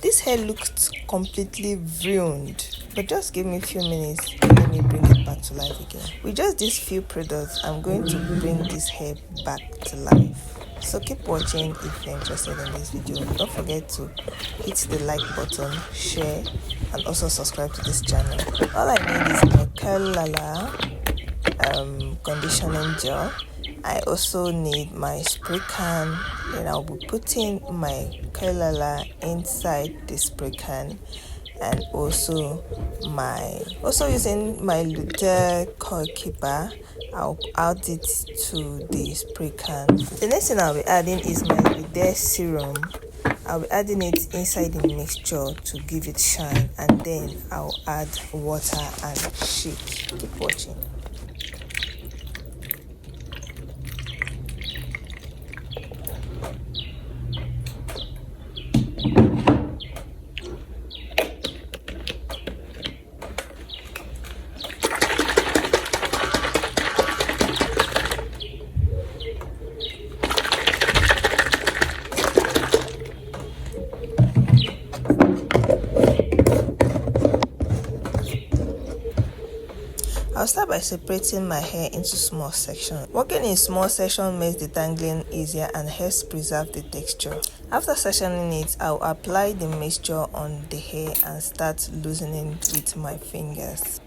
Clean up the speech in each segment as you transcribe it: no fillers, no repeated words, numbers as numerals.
This hair looked completely ruined, but just give me a few minutes and let me bring it back to life again. With just these few products, I'm going to bring this hair back to life. So keep watching if you're interested in this video. Don't forget to hit the like button, share, and also subscribe to this channel. All I need is my Curl conditioning gel. I also need my spray can. Then I'll be putting my Curl inside the spray can, and also using my Luter coil keeper. I'll add it to the spray can. The next thing I'll be adding is my Luter serum. I'll be adding it inside the mixture to give it shine, and then I'll add water and shake. Keep watching. I'll start by separating my hair into small sections. Working in small sections makes detangling easier and helps preserve the texture. After sectioning it, I'll apply the mixture on the hair and start loosening with my fingers.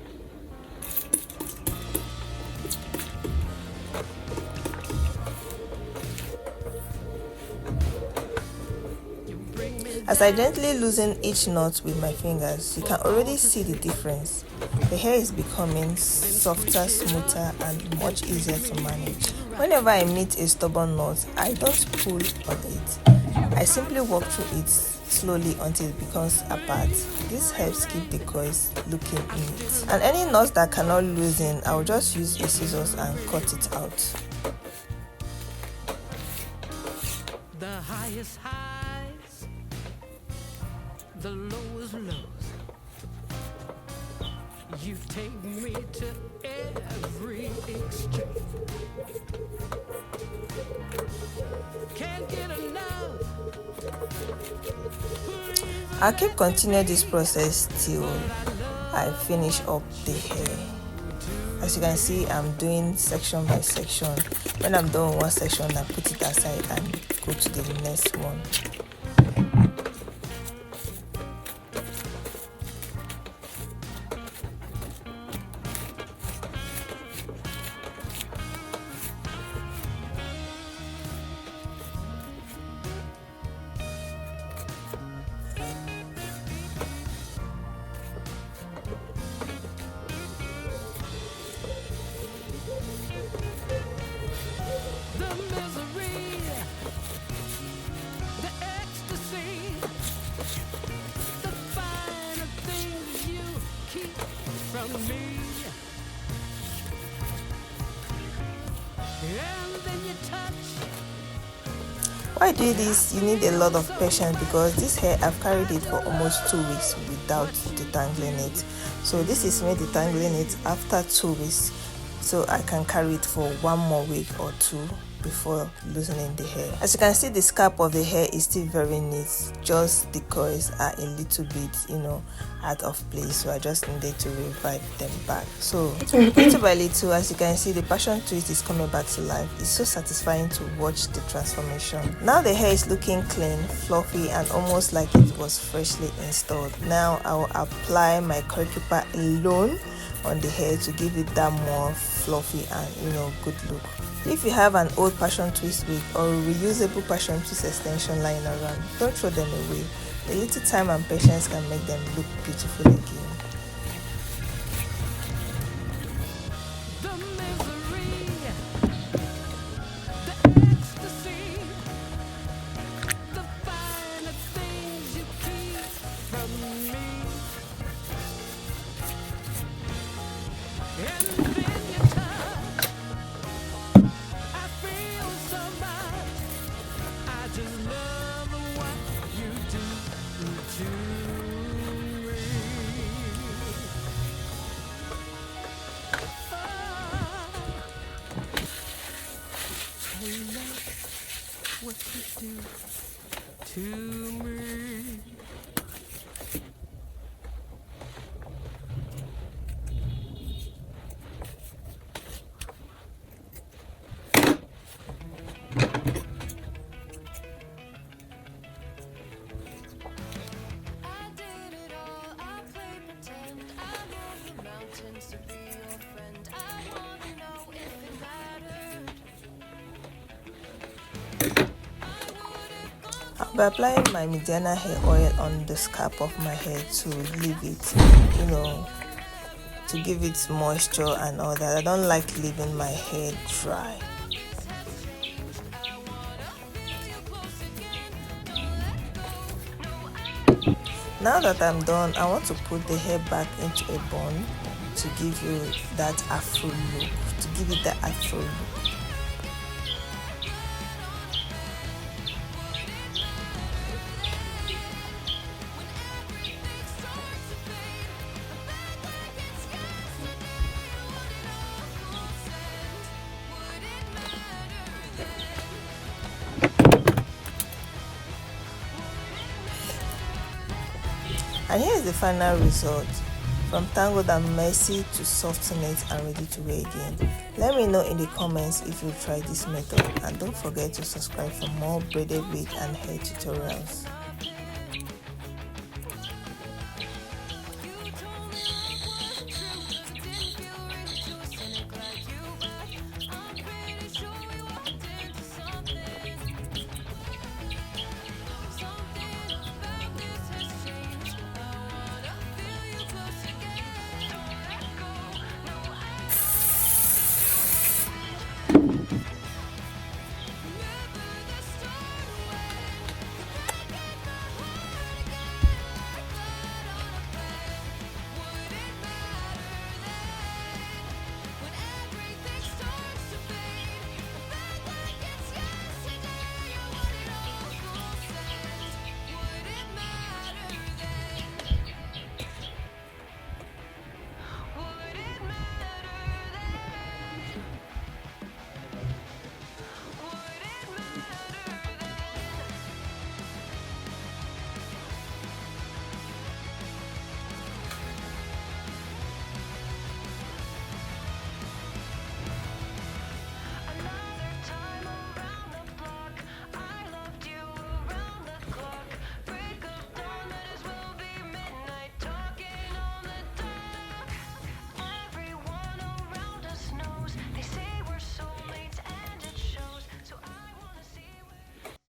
As I gently loosen each knot with my fingers, you can already see the difference. The hair is becoming softer, smoother, and much easier to manage. Whenever I meet a stubborn knot, I don't pull on it. I simply walk through it slowly until it becomes apart. This helps keep the coils looking neat. And any knots that cannot loosen, I'll just use a scissors and cut it out. The highest highs, the lowest lows. You take me to every extreme. Can't get enough. I'll keep continuing this process till I finish up the hair. As you can see, I'm doing section by section. When I'm done with one section, I put it aside and go to the next one. The misery, the ecstasy, the finer things you keep from me. And then you touch. Why I do this, you need a lot of patience, because this hair I've carried it for almost 2 weeks without detangling it. So this is me detangling it after 2 weeks, so I can carry it for 1 more week or 2 before loosening the hair. As you can see, the scalp of the hair is still very neat, just the coils are a little bit out of place, so I just needed to revive them back. So little by little, as you can see, the passion twist is coming back to life. It's so satisfying to watch the transformation. Now the hair is looking clean, fluffy, and almost like it was freshly installed. Now I will apply my coil keeper alone on the hair to give it that more fluffy and good look. If you have an old passion twist wig or reusable passion twist extension lying around, don't throw them away. A little time and patience can make them look beautiful again. The misery, the ecstasy, the finer things you keep from me. And then you touch. I feel so much. I just love what you do to me. by applying my mediana hair oil on the scalp of my hair to leave it, to give it moisture and all that. I don't like leaving my hair dry. Now that I'm done, I want to put the hair back into a bun to give you that afro look, to give it the afro look. And here is the final result. From tangled and messy to soften it and ready to wear again. Let me know in the comments if you tried this method, and don't forget to subscribe for more braided wig and hair tutorials.